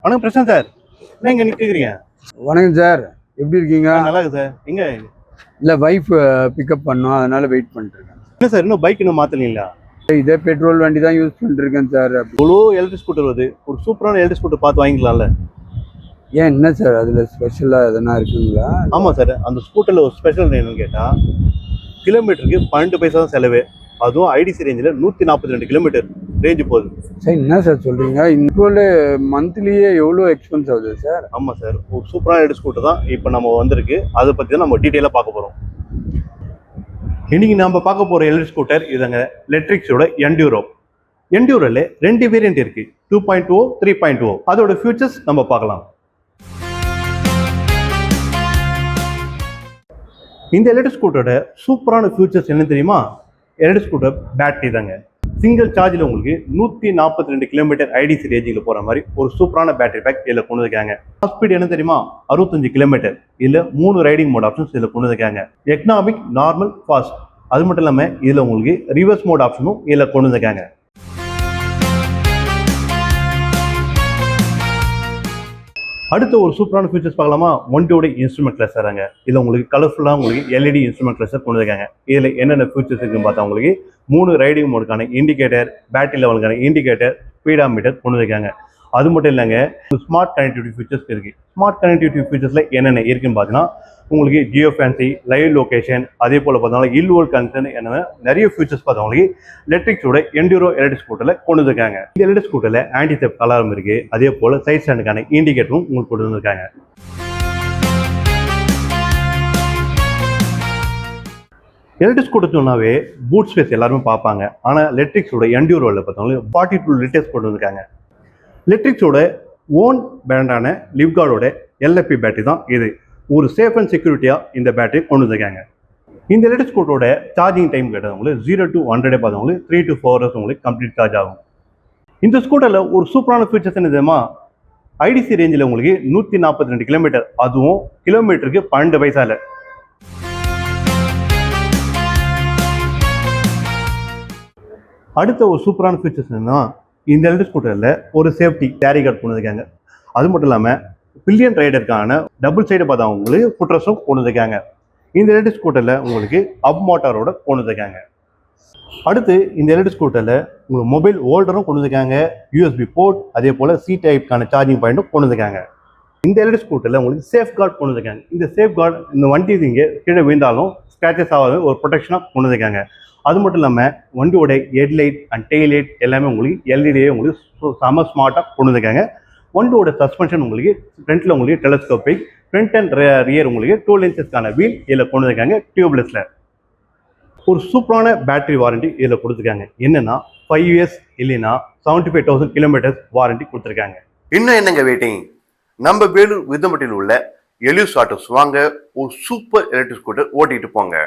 வணக்கம் பிரசாந்த் சார், என்ன இங்க நிக்கிறீங்க? வணக்கம் சார், எப்படி இருக்கீங்க? நல்லா இருக்கு சார். எங்க இல்லை, வைஃப் பிக்கப் பண்ணோம், அதனால வெயிட் பண்ணிட்டு இருக்கேன். என்ன சார், இன்னும் பைக் இன்னும் மாத்தலீங்களா? இதே பெட்ரோல் வண்டி தான் யூஸ் பண்ணிட்டு இருக்கேன் சார். இவ்வளோ எலக்ட்ரிக் ஸ்கூட்டர் வருது, ஒரு சூப்பரான எலக்ட்ரிக் ஸ்கூட்டர் பார்த்து வாங்கிக்கலாம்ல? ஏன், என்ன சார் அதில் ஸ்பெஷலாக எதனா இருக்குங்களா? ஆமாம் சார், அந்த ஸ்கூட்டரில் ஒரு ஸ்பெஷல் என்னன்னு கேட்டால், கிலோமீட்டருக்கு 12 பைசா தான் செலவு. அதுவும் ஐடிசி ரேஞ்சில் 142 கிலோமீட்டர் ரேஞ்சு போகுது. சார் என்ன சார் சொல்கிறீங்க? இன்ட்ரோல் மந்த்லியே எவ்வளோ எக்ஸ்பென்ஸ் ஆகுது சார்? ஆமாம் சார், ஒரு சூப்பரான எலக்ட்ரிக் ஸ்கூட்டர் தான் இப்போ நம்ம வந்திருக்கு. அதை பற்றி தான் நம்ம டீட்டெயிலாக பார்க்க போகிறோம். இன்னைக்கு நம்ம பார்க்க போகிற எலக்ட்ரிக் ஸ்கூட்டர் இதுங்க, லெட்ரிக்ஸோட என்டியூரோ. என்டியூரோவில் 2 வேரியன்ட் இருக்குது, 2.0, 3.0. அதோட ஃபியூச்சர்ஸ் நம்ம பார்க்கலாம். இந்த எலக்ட்ரிக் ஸ்கூட்டரோட சூப்பரான ஃபியூச்சர்ஸ் என்ன தெரியுமா? எலக்ட்ரிக் ஸ்கூட்டர் பேட்டரி தாங்க. சிங்கிள் சார்ஜில் உங்களுக்கு 142 கிலோமீட்டர் ஐடிசி ரேஞ்சில் போகிற மாதிரி ஒரு சூப்பரான பேட்டரி பேக் இதில் கொண்டு வந்துருக்காங்க. டாப் ஸ்பீட் என்ன தெரியுமா? 65 கிலோமீட்டர். இதில் 3 ரைடிங் மோட் ஆப்ஷன்ஸ் இதில் கொண்டு வந்துருக்காங்க. Economic, normal, fast. அது மட்டும் இல்லாமல் இதில் உங்களுக்கு ரிவர்ஸ் மோட் ஆப்ஷனும் இதில் கொண்டு வந்துருக்காங்க. அடுத்த ஒரு சூப்பரான ஃபீச்சர்ஸ் பார்க்கலாமா? வண்டியோட இன்ஸ்ட்ருமெண்ட் கிளஸ்டராங்க. இதில் உங்களுக்கு கலர்ஃபுல்லாக உங்களுக்கு எல்இடி இன்ஸ்ட்ருமெண்ட் கிளஸ்டர் கொண்டு வந்துருக்காங்க. இதில் என்னென்ன ஃபீச்சர்ஸ் இருக்குன்னு பார்த்தா உங்களுக்கு 3 ரைடிங் மோடுக்கான இண்டிகேட்டர், பேட்டரி லெவலுக்கான இண்டிகேட்டர், ஸ்பீடாமீட்டர் கொண்டு வந்துருக்காங்க. அது மட்டும் இல்லைங்க, ஸ்மார்ட் கனெக்டிவிட்டி ஃபீச்சர்ஸ் இருக்குது. ஸ்மார்ட் கனெக்டிவிட்டி ஃபீச்சர்ஸில் என்னென்ன இருக்குன்னு பார்த்தீங்கன்னா, உங்களுக்கு ஜியோ ஃபேன்சி, லைவ் லொகேஷன், அதே போல் பார்த்தீங்கன்னா இல்வோல் கனெக்ஷன், என்ன நிறைய ஃபீச்சர்ஸ் பார்த்தா உங்களுக்கு லெட்ரிக்ஸோட என்டியூரோ எலக்ட்ரிக் ஸ்கூட்டரில் கொண்டு வந்துருக்காங்க. இந்த எலக்ட்ரிக் ஸ்கூட்டரில் ஆன்டி தெஃப்ட் அலாரம் இருக்குது. அதே போல் சைட் ஸ்டாண்டுக்கான இண்டிகேட்டரும் உங்களுக்கு கொண்டு வந்திருக்காங்க. எலக்ட்ரிக் ஸ்கூட்டர் சொன்னாவே பூட் ஸ்பேஸ் எல்லாருமே பார்ப்பாங்க. ஆனால் லெட்ரிக்ஸோட என்டியூரோவில் பார்த்தவங்க 42 லிட்டர்ஸ் கொண்டு வந்திருக்காங்க. லெட்ரிக்ஸோட ஓன் பிராண்டான லிவ்கார்டோட எல்எஃப்பி பேட்டரி தான் இது. ஒரு சேஃப் அண்ட் செக்யூரிட்டியாக இந்த பேட்டரி கொண்டு வந்திருக்காங்க. இந்த எலக்ட்ரிக் ஸ்கூட்டரோட சார்ஜிங் டைம் கேட்டவங்களுக்கு 0 to 100 பார்த்தவங்களுக்கு 3 to 4 hours உங்களுக்கு கம்ப்ளீட் சார்ஜ் ஆகும். இந்த ஸ்கூட்டரில் ஒரு சூப்பரான ஃபீச்சர்ஸ் என்ன தெரியுமா? ஐடிசி ரேஞ்சில் உங்களுக்கு 142 கிலோமீட்டர், அதுவும் கிலோமீட்டருக்கு 12 பைசா இல்லை. அடுத்த ஒரு சூப்பரான ஃபீச்சர்ஸ் என்னன்னா, இந்த எலக்ட்ரிக் ஸ்கூட்டரில் ஒரு சேஃப்டி கேரி கார்டு கொண்டு வந்திருக்காங்க. அது மட்டும் இல்லாமல் பில்லியன் ரைடருக்கான டபுள் சைடு பார்த்தா உங்களுக்கு ஃபுட்ரஸும் கொண்டு வந்திருக்காங்க. இந்த எலக்ட்ரிக் ஸ்கூட்டரில் உங்களுக்கு அப் மோட்டாரோட கொண்டு வந்திருக்காங்க. அடுத்து இந்த எலக்ட்ரிக் ஸ்கூட்டரில் உங்களுக்கு மொபைல் ஹோல்டரும் கொண்டு வந்திருக்காங்க, யூஎஸ்பி போர்ட், அதே போல் சி டைப்க்கான சார்ஜிங் பாயிண்ட்டும் கொண்டு வந்திருக்காங்க. இந்த எலக்ட்ரிக் ஸ்கூட்டரில் உங்களுக்கு சேஃப் கார்டு கொண்டு வந்திருக்காங்க. இந்த சேஃப் கார்டு இந்த வண்டி இங்கே கீழே விழுந்தாலும் ஸ்க்ராச்சஸ் ஆகாத ஒரு ப்ரொடெக்ஷனாக கொண்டு வந்திருக்காங்க. அது மட்டும் இல்லாமல் வண்டியோட ஹெட்லைட் அண்ட் டெய்ல் லைட் எல்லாமே உங்களுக்கு எல்இடியே உங்களுக்கு செம ஸ்மார்ட்டாக கொண்டு வந்திருக்காங்க. வண்டியோட சஸ்பென்ஷன் உங்களுக்கு ஃப்ரண்ட்டில் உங்களுக்கு டெலஸ்கோபிக், ஃப்ரண்ட் அண்ட் ரியர் உங்களுக்கு 2 லென்சஸ்க்கான வீல் இதில் கொண்டு வந்திருக்காங்க டியூப்லெஸில். ஒரு சூப்பரான பேட்டரி வாரண்டி இதில் கொடுத்துருக்காங்க. என்னன்னா 5 years இல்லைன்னா 75,000 கிலோமீட்டர்ஸ் வாரண்டி கொடுத்துருக்காங்க. இன்னும் என்னங்க வெயிட்டிங்? நம்ம வேலூர் விருதும்பட்டியில் உள்ள எலியூஸ் ஆட்டோஸ் வாங்க, ஒரு சூப்பர் எலக்ட்ரிக் ஸ்கூட்டர் ஓட்டிட்டு போங்க.